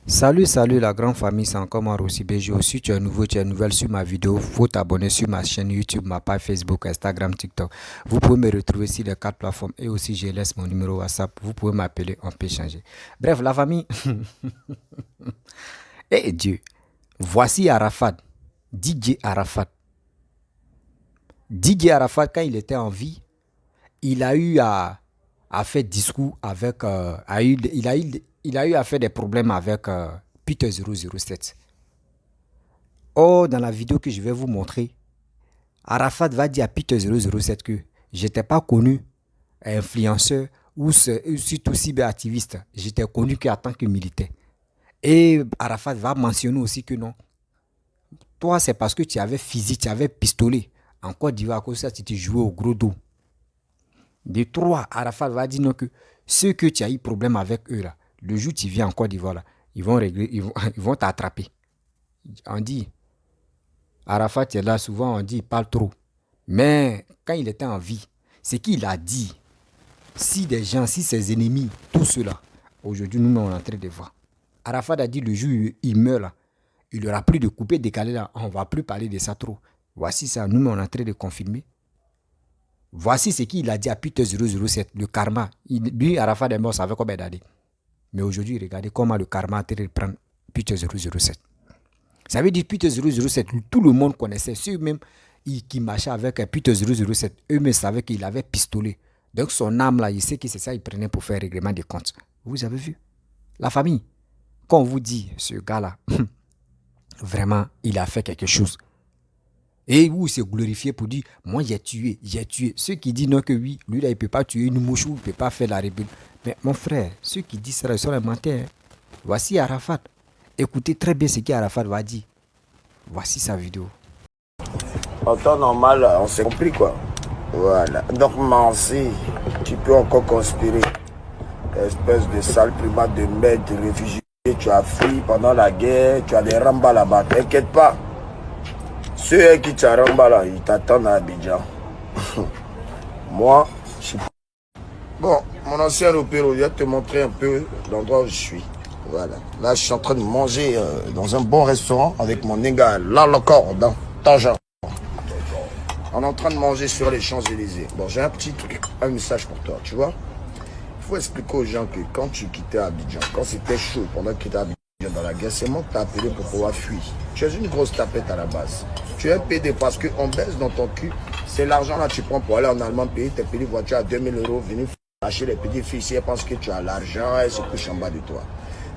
Salut la grande famille, c'est encore moi aussi BG. Si tu es nouveau, tu es nouvelle sur ma vidéo, faut t'abonner sur ma chaîne YouTube, ma page Facebook, Instagram, TikTok. Vous pouvez me retrouver sur les 4 plateformes et aussi je laisse mon numéro WhatsApp. Vous pouvez m'appeler, on peut échanger. Bref, la famille. Et Dieu, voici Arafat, DJ Arafat. DJ Arafat, quand il était en vie, il a eu à faire discours avec, il a eu à faire des problèmes avec Peter 007. Oh, dans la vidéo que je vais vous montrer, Arafat va dire à Peter 007 que j'étais pas connu influenceur ou surtout cyberactiviste. J'étais connu qu'en tant que militaire. Et Arafat va mentionner aussi que non. Toi, c'est parce que tu avais fusil, tu avais pistolet. En Côte d'Ivoire, à cause de ça, tu te jouais au gros dos. De trois, Arafat va dire non que ceux que tu as eu problème avec eux là, le jour où tu viens en Côte d'Ivoire là, ils vont régler, ils vont t'attraper. On dit, Arafat est là, souvent on dit il parle trop. Mais quand il était en vie, c'est qu'il a dit, si des gens, si ses ennemis, tout cela, aujourd'hui nous on est en train de voir. Arafat a dit le jour où il meurt là, il n'y aura plus de coupé décalé là, on ne va plus parler de ça trop. Voici ça, nous on est en train de confirmer. Voici ce qu'il a dit à Peter 007, le karma. Lui, Arafat est mort, ça fait combien d'années? Mais aujourd'hui, regardez comment le karma a été de prendre Peter 007. Ça veut dire Peter 007, tout le monde connaissait. Ceux même qui marchaient avec Peter 007, eux-mêmes savaient qu'il avait pistolet. Donc son âme là, il sait que c'est ça qu'il prenait pour faire règlement des comptes. Vous avez vu? La famille, quand on vous dit, ce gars-là, vraiment, il a fait quelque chose. Et où il s'est glorifié pour dire, moi j'ai tué, j'ai tué. Ceux qui disent non que oui, lui là il ne peut pas tuer une mouche ou il ne peut pas faire la rébellion. Mais mon frère, ceux qui disent ça, ils sont les menteurs. Voici Arafat. Écoutez très bien ce qu'Arafat va dire. Voici sa vidéo. En temps normal, on s'est compris quoi. Voilà. Donc si tu peux encore conspirer. Espèce de sale primate de merde, de réfugié. Tu as fui pendant la guerre, tu as des rambas là-bas. T'inquiète pas. Ceux qui t'arrambent là, ils t'attendent à Abidjan. Moi, je suis... Bon, mon ancien opéro, je vais te montrer un peu l'endroit où je suis. Voilà. Là, je suis en train de manger dans un bon restaurant avec mon égal, là encore, dans Tangent. On est en train de manger sur les Champs-Élysées. Bon, j'ai un petit truc, un message pour toi, tu vois. Il faut expliquer aux gens que quand tu quittais Abidjan, quand c'était chaud, pendant que tu étais à Abidjan dans la guerre, c'est moi qui t'ai appelé pour pouvoir fuir. Tu es une grosse tapette à la base. Tu es un PD parce qu'on baisse dans ton cul. C'est l'argent là que tu prends pour aller en Allemagne payer tes petites voitures à 2000 €, venir lâcher les petites filles ici, elles pensent que tu as l'argent et se couchent en bas de toi.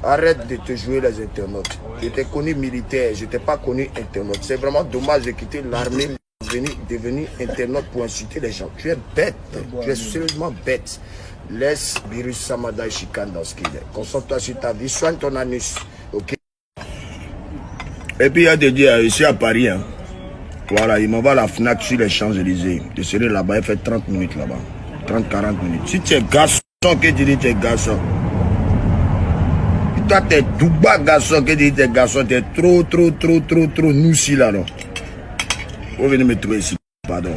Arrête de te jouer les internautes. Je t'ai connu militaire, je t'ai pas connu internaute. C'est vraiment dommage de quitter l'armée, devenir internaute pour insulter les gens. Tu es bête, tu es sérieusement bête. Laisse Virus Samada et Chicane dans ce qu'il est. Concentre-toi sur ta vie, soigne ton anus, ok? Et puis il y a des dieux ici à Paris, hein. Voilà, il m'envoie la FNAC sur les Champs-Élysées. Je serai là-bas, il fait 30 minutes là-bas. 30-40 minutes. Si tu es garçon, que tu dis tu es garçon. Toi, tu es douba garçon, que tu dis tu es garçon. Tu es trop noussi là, non. Vous venez me trouver ici. Pardon.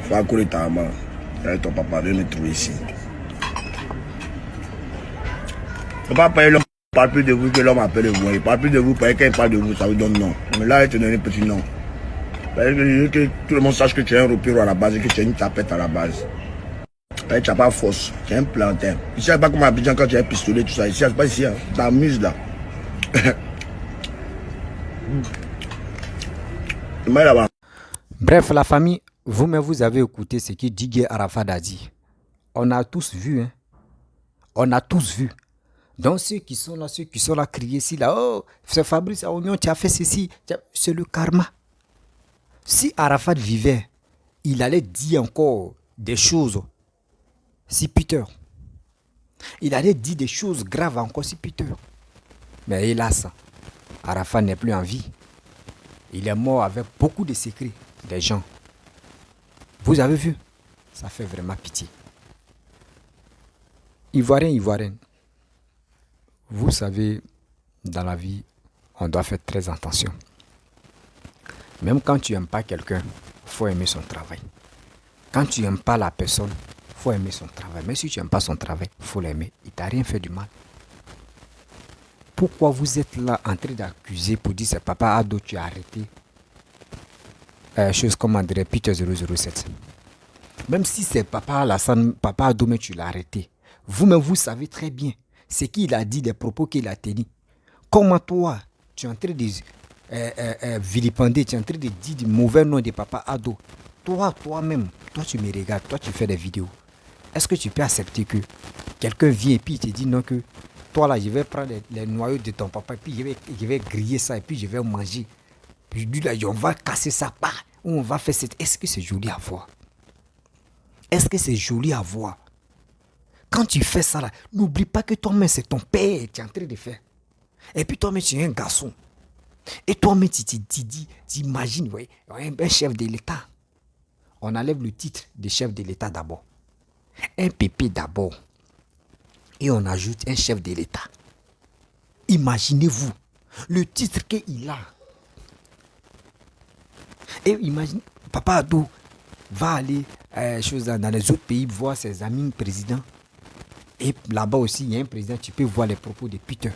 Faut accourir ta main. Avec ton papa, viens me trouver ici. Ne pas payer l'homme. Il ne parle plus de vous que l'homme appelle moi. Il ne parle plus de vous, parce que quand il parle de vous, ça vous donne non. Mais là, il te donne un petit nom. Parce que tout le monde sache que tu es un repiro à la base et que tu es une tapette à la base. Parce que tu n'as pas force, tu es un plantain. Ici, c'est pas comme à Abidjan quand tu as un pistolet, tout ça. Ici, c'est pas ici, hein. Tu t'amuses là. Là-bas. Bref, la famille, vous-même vous avez écouté ce que DJ Arafat a dit. On a tous vu, hein. On a tous vu. Donc ceux qui sont là, crier ici, là, oh, c'est Fabrice Aounion, tu as fait ceci, c'est le karma. Si Arafat vivait, il allait dire encore des choses. Si Peter, il allait dire des choses graves encore si Peter. Mais hélas, Arafat n'est plus en vie. Il est mort avec beaucoup de secrets des gens. Vous avez vu? Ça fait vraiment pitié. Ivoirien. Vous savez, dans la vie, on doit faire très attention. Même quand tu n'aimes pas quelqu'un, il faut aimer son travail. Quand tu n'aimes pas la personne, il faut aimer son travail. Mais si tu n'aimes pas son travail, il faut l'aimer. Il ne t'a rien fait du mal. Pourquoi vous êtes là en train d'accuser pour dire c'est Papa Ado tu as arrêté chose comme André Peter 007. Même si c'est Papa Alassane, Papa Ado, mais tu l'as arrêté. Vous-même, vous savez très bien ce qu'il a dit, les propos qu'il a tenus. Comment toi, tu es en train de vilipender, tu es en train de dire du mauvais nom de Papa Ado. Toi-même, toi tu me regardes, toi tu fais des vidéos. Est-ce que tu peux accepter que quelqu'un vient et puis il te dit non que toi là, je vais prendre les noyaux de ton papa et puis je vais griller ça et puis je vais manger. Puis lui là, on va casser ça, ou on va faire cette... Est-ce que c'est joli à voir? Est-ce que c'est joli à voir? Quand tu fais ça là, n'oublie pas que toi-même c'est ton père que tu es en train de faire. Et puis toi-même tu es un garçon. Et toi-même tu t'imagines, ouais, un chef de l'État. On enlève le titre de chef de l'État d'abord. Un pépé d'abord. Et on ajoute un chef de l'État. Imaginez-vous le titre qu'il a. Et imagine, Papa Ado va aller dans les autres pays voir ses amis présidents. Et là-bas aussi, il y a un président, tu peux voir les propos de Peter.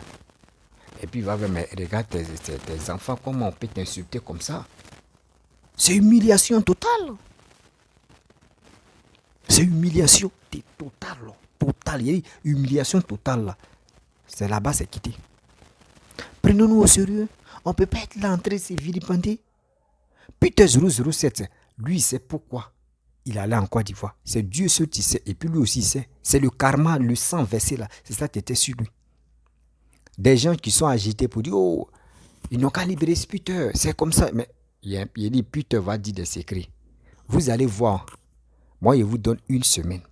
Et puis il va dire, mais regarde tes enfants, comment on peut t'insulter comme ça? C'est humiliation totale. C'est humiliation totale. Totale. Il y a humiliation totale là. C'est là-bas, c'est quitté. Prenons-nous au sérieux. On ne peut pas être là en train de se vilipender. Peter 007, lui, il sait pourquoi il allait en Côte d'Ivoire. C'est Dieu seul qui sait. Et puis lui aussi, il sait. C'est le karma, le sang versé là. C'est ça qui était sur lui. Des gens qui sont agités pour dire, oh, ils n'ont qu'à libérer ce Peter. C'est comme ça. Mais il dit, Peter va dire des secrets. Vous allez voir. Moi, je vous donne une semaine.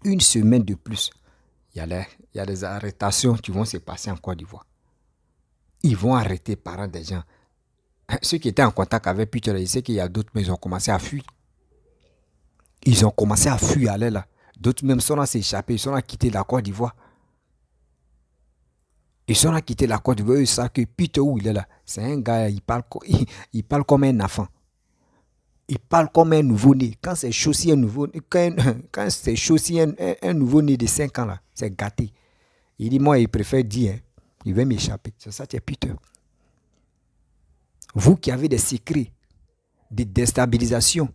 Une semaine de plus. Il y a des arrestations qui vont se passer en Côte d'Ivoire. Ils vont arrêter parents des gens. Ceux qui étaient en contact avec Peter, ils savent qu'il y a d'autres, mais ils ont commencé à fuir. Ils ont commencé à fuir, aller là. D'autres même sont là s'échapper, ils sont là quitter la Côte d'Ivoire. Ils sont là quitter la Côte d'Ivoire, ils savent que Peter où il est là, c'est un gars, il parle comme un enfant. Il parle comme un nouveau-né. Quand c'est chaussé un nouveau-né, quand c'est chaussé un nouveau-né de 5 ans là, c'est gâté. Il dit, moi, il préfère dire, il va m'échapper. C'est ça, c'est Peter. Vous qui avez des secrets de déstabilisation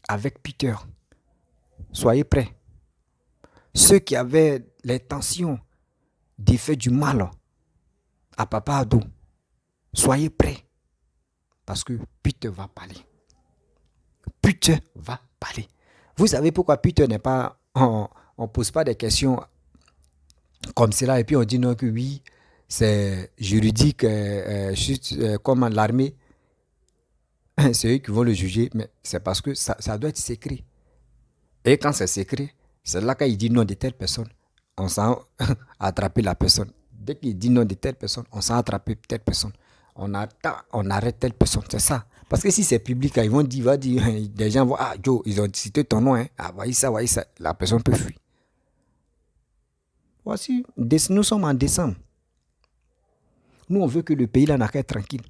avec Peter, soyez prêts. Ceux qui avaient l'intention de faire du mal à Papa Ado, soyez prêts. Parce que Peter va parler. Peter va parler. Vous savez pourquoi Peter n'est pas... On ne pose pas des questions comme cela et puis on dit non que oui, c'est juridique, comme l'armée, c'est eux qui vont le juger, mais c'est parce que ça doit être secret. Et quand c'est secret, c'est là qu'il dit non de telle personne, on s'en attraper la personne. Dès qu'il dit non de telle personne, on s'en attraper telle personne. On arrête telle personne, c'est ça. Parce que si c'est public, ils vont dire, des gens vont, ah Joe, ils ont cité ton nom, hein. Ah, voyez ça, la personne peut fuir. Voici, nous sommes en décembre. Nous, on veut que le pays là n'a qu'à être tranquille.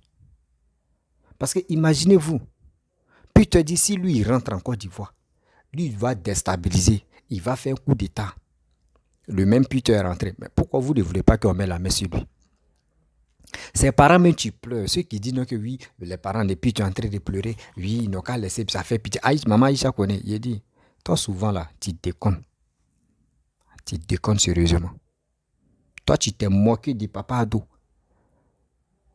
Parce que imaginez-vous, Peter dit, si lui, il rentre en Côte d'Ivoire, lui, il va déstabiliser, il va faire un coup d'État. Le même Peter est rentré. Mais pourquoi vous ne voulez pas qu'on mette la main sur lui? Ses parents, même tu pleures. Ceux qui disent non, que oui, les parents de Peter sont en train de pleurer, oui, ils n'ont qu'à laisser, ça fait pitié. Maman Aïcha connaît. Il dit, toi, souvent là, tu déconnes. Tu déconnes sérieusement. Toi, tu t'es moqué de Papa Ado.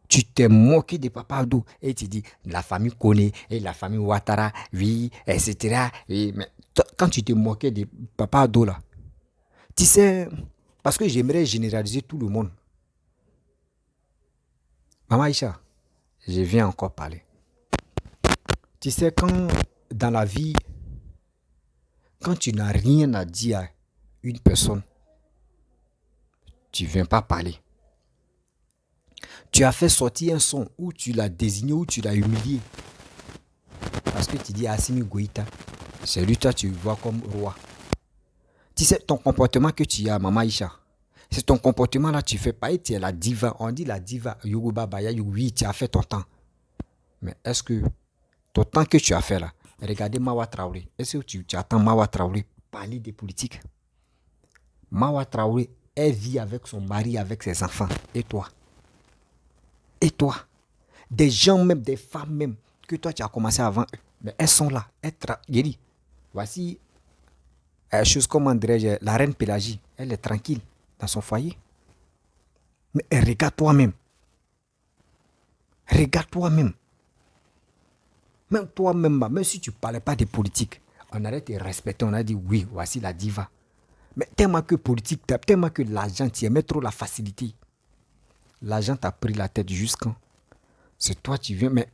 Tu t'es moqué de Papa Ado. Et tu dis, la famille connaît, et la famille Ouattara, oui, etc. Oui, mais toi, quand tu t'es moqué de Papa Ado là, tu sais, parce que j'aimerais généraliser tout le monde. Maman Aïcha, je viens encore parler. Tu sais, quand dans la vie, quand tu n'as rien à dire à une personne, tu ne viens pas parler. Tu as fait sortir un son où tu l'as désigné, où tu l'as humilié. Parce que tu dis Assimi Goïta, c'est lui, toi, tu le vois comme roi. Tu sais, ton comportement que tu as, Maman Aïcha, c'est ton comportement là, tu fais pas, tu es la diva. On dit la diva, Yoruba Baya, oui, tu as fait ton temps. Mais est-ce que ton temps que tu as fait là, regardez Mawa Traoré, est-ce que tu attends Mawa Traoré parler des politiques? Mawa Traoré Elle vit avec son mari, avec ses enfants. Et toi? Et toi? Des gens même, des femmes même, que toi tu as commencé avant eux. Mais elles sont là. J'ai dit, voici chose comme dirais-je, la reine Pélagie. Elle est tranquille dans son foyer. Mais regarde toi-même. Regarde toi-même. Même toi-même, même si tu ne parlais pas de politique, on allait te respecter, on a dit oui, voici la diva. Mais tellement que politique, tellement que l'argent, tu aimais trop la facilité. L'argent t'a pris la tête jusqu'à. C'est toi, tu viens, mais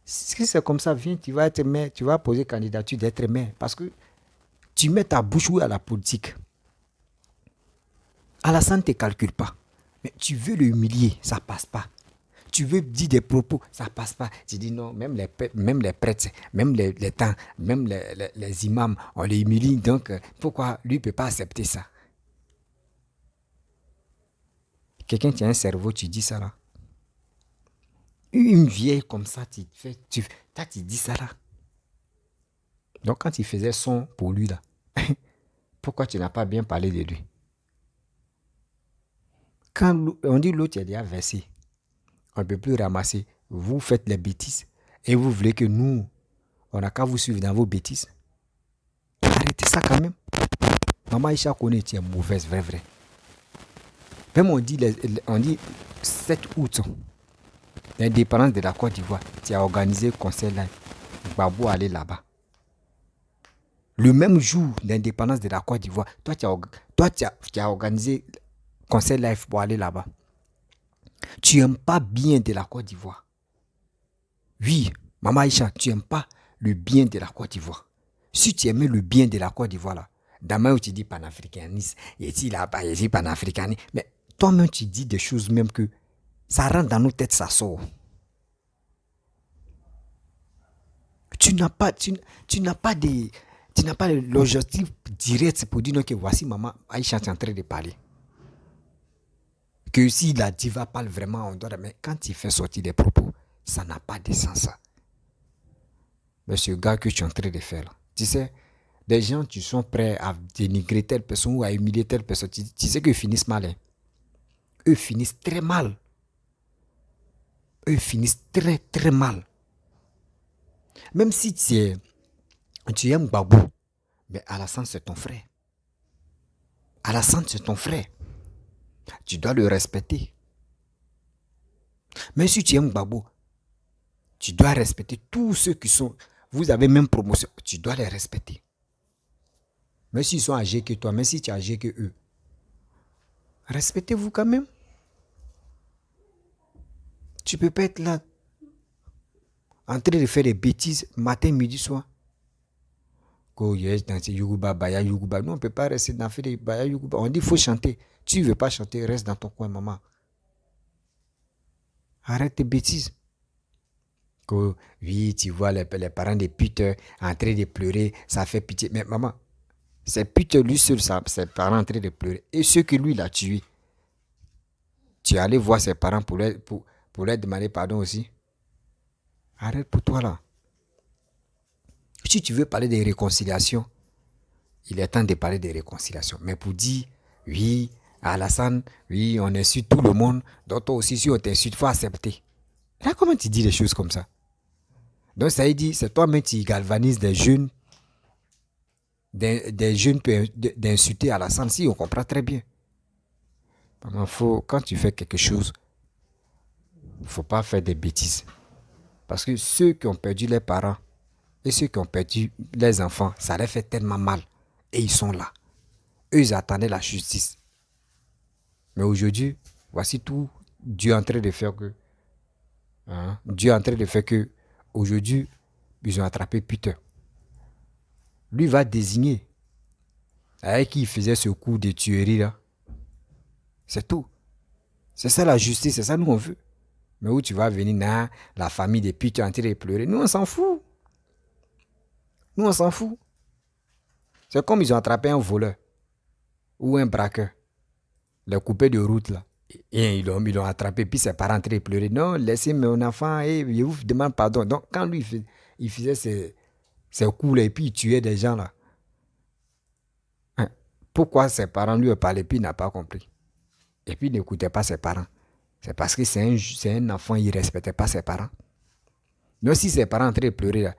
si c'est comme ça, viens, tu vas être maire, tu vas poser candidature d'être maire. Parce que tu mets ta bouche à la politique. Alassane ne te calcule pas. Mais tu veux le humilier, ça ne passe pas. Tu veux dire des propos, ça ne passe pas. Tu dis non, même les prêtres, même les temps, même les imams, on les humilie. Donc, pourquoi lui ne peut pas accepter ça? Quelqu'un qui a un cerveau, tu dis ça là. Une vieille comme ça, tu dis ça là. Donc, quand il faisait son pour lui là, pourquoi tu n'as pas bien parlé de lui? Quand on dit l'autre est déjà versé, on ne peut plus ramasser. Vous faites les bêtises et vous voulez que nous, on n'a qu'à vous suivre dans vos bêtises. Arrêtez ça quand même. Maman Aïcha connaît, tu es mauvaise, vrai. Même on dit 7 août, l'indépendance de la Côte d'Ivoire, tu as organisé le conseil là. Babou aller là-bas. Le même jour d'indépendance de la Côte d'Ivoire, toi tu as organisé conseil live pour aller là-bas. Tu n'aimes pas bien de la Côte d'Ivoire. Oui, Maman Aïcha, tu n'aimes pas le bien de la Côte d'Ivoire. Si tu aimais le bien de la Côte d'Ivoire, là, demain où tu dis panafricanisme, ici là-bas, ici panafricanisme, mais toi-même tu dis des choses même que ça rentre dans nos têtes, ça sort. Tu n'as pas l'objectif direct pour dire que voici Maman Aïcha est en train de parler. Que si la diva parle vraiment, on doit. Mais quand il fait sortir des propos, ça n'a pas de sens. Ça. Mais ce gars que tu es en train de faire, là, tu sais, des gens qui sont prêts à dénigrer telle personne ou à humilier telle personne, tu sais qu'ils finissent mal. Hein. Eux finissent très mal. Eux finissent très très mal. Même si tu aimes Babou, mais Alassane c'est ton frère. Alassane c'est ton frère. Tu dois le respecter. Même si tu aimes Babou, tu dois respecter tous ceux qui sont... Vous avez même promotion, tu dois les respecter. Même s'ils sont âgés que toi, même si tu es âgé que eux. Respectez-vous quand même. Tu ne peux pas être là en train de faire des bêtises matin, midi, soir. Nous, on ne peut pas rester dans les baya yuguba. On dit qu'il faut chanter. Tu ne veux pas chanter, reste dans ton coin, maman. Arrête tes bêtises. Que, oui, tu vois les parents des putes en train de pleurer, ça fait pitié. Mais maman, c'est pute lui seul, ses parents en train de pleurer. Et ceux que lui l'a tué, tu es allé voir ses parents pour leur demander pardon aussi. Arrête pour toi là. Si tu veux parler de réconciliation, il est temps de parler de réconciliation. Mais pour dire, oui, Alassane, oui, on insulte tout le monde, donc toi aussi, si on t'insulte, il faut accepter. Là, comment tu dis des choses comme ça? Donc, ça veut dire, c'est toi-même qui galvanise des jeunes d'insulter Alassane. Si, on comprend très bien. Quand tu fais quelque chose, il ne faut pas faire des bêtises. Parce que ceux qui ont perdu leurs parents et ceux qui ont perdu leurs enfants, ça leur fait tellement mal. Et ils sont là. Eux, ils attendaient la justice. Mais aujourd'hui, voici tout Dieu est en train de faire que... Dieu est en train de faire que... Aujourd'hui, ils ont attrapé Peter. Lui va désigner avec qui il faisait ce coup de tuerie là. C'est tout. C'est ça la justice, c'est ça nous on veut. Mais où tu vas venir, la famille de Peter en train de pleurer. Nous on s'en fout. Nous on s'en fout. C'est comme ils ont attrapé un voleur ou un braqueur. Les coupés de route là. Et ils l'ont attrapé, puis ses parents en train de pleurer. Non, laissez mon enfant, je vous demande pardon. Donc quand lui il faisait ses coups là, et puis il tuait des gens là. Pourquoi ses parents lui ont parlé, puis il n'a pas compris? Et puis il n'écoutait pas ses parents. C'est parce que c'est un enfant, il ne respectait pas ses parents. Donc si ses parents sont en train de pleurer, là,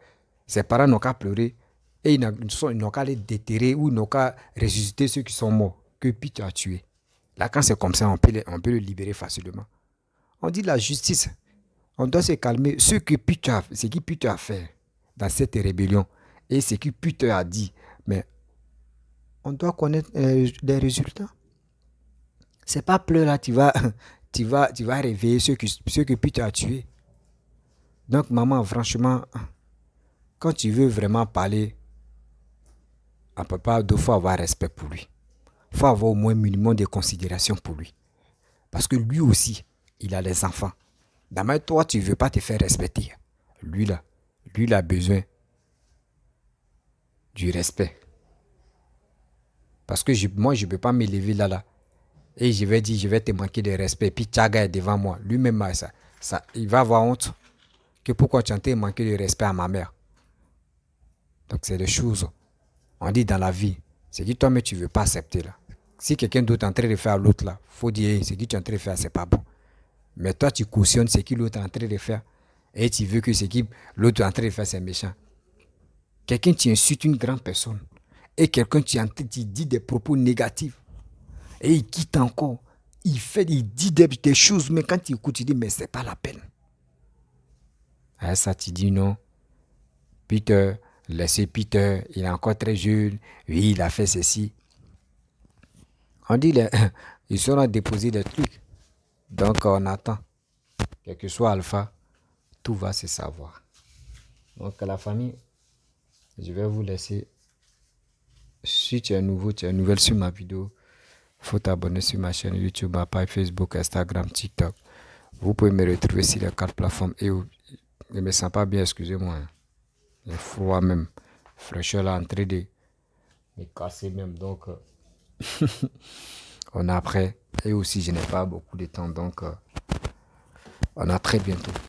ses parents n'ont qu'à pleurer et ils n'ont qu'à les déterrer ou ils n'ont qu'à ressusciter ceux qui sont morts, que puis tu as tué. Là, quand c'est comme ça, on peut le libérer facilement. On dit la justice. On doit se calmer. Ce qui Peter a fait dans cette rébellion et ce que Peter a dit, mais on doit connaître les résultats. C'est pas pleurer là, tu vas réveiller ceux que Peter a tués. Donc maman, franchement, quand tu veux vraiment parler à papa, il faut avoir respect pour lui. Il faut avoir au moins un minimum de considération pour lui. Parce que lui aussi, il a les enfants. D'abord, toi, tu ne veux pas te faire respecter. Lui, là, il a besoin du respect. Parce que moi, je ne peux pas me lever là. Et je vais dire, je vais te manquer de respect. Puis Tchaga est devant moi. Lui-même, il va avoir honte. Que pourquoi tu as manqué de respect à ma mère. Donc, c'est des choses. On dit dans la vie, c'est que toi-même, tu ne veux pas accepter là. Si quelqu'un d'autre est en train de faire à l'autre là, il faut dire, ce que tu es en train de faire, c'est pas bon. Mais toi, tu cautionnes ce que l'autre est en train de faire. Et tu veux que ce que l'autre est en train de faire, c'est méchant. Quelqu'un qui insulte une grande personne. Et quelqu'un qui dit des propos négatifs. Et il quitte encore. Il dit des choses, mais quand tu écoutes, tu dis, mais c'est pas la peine. Et ça, tu dis non. Peter, laissez Peter, il est encore très jeune. Oui, il a fait ceci. On dit, ils sont déposer des trucs. Donc, on attend. Quel que soit Alpha, tout va se savoir. Donc, la famille, je vais vous laisser. Si tu es nouveau, tu es nouvelle sur ma vidéo, il faut t'abonner sur ma chaîne YouTube, ma page Facebook, Instagram, TikTok. Vous pouvez me retrouver sur les 4 plateformes. Et je ne me sens pas bien, excusez-moi. Il est froid même. Fraîcheur là en train de me casser même. Donc, on est après. Et aussi, je n'ai pas beaucoup de temps. Donc, on a très bientôt.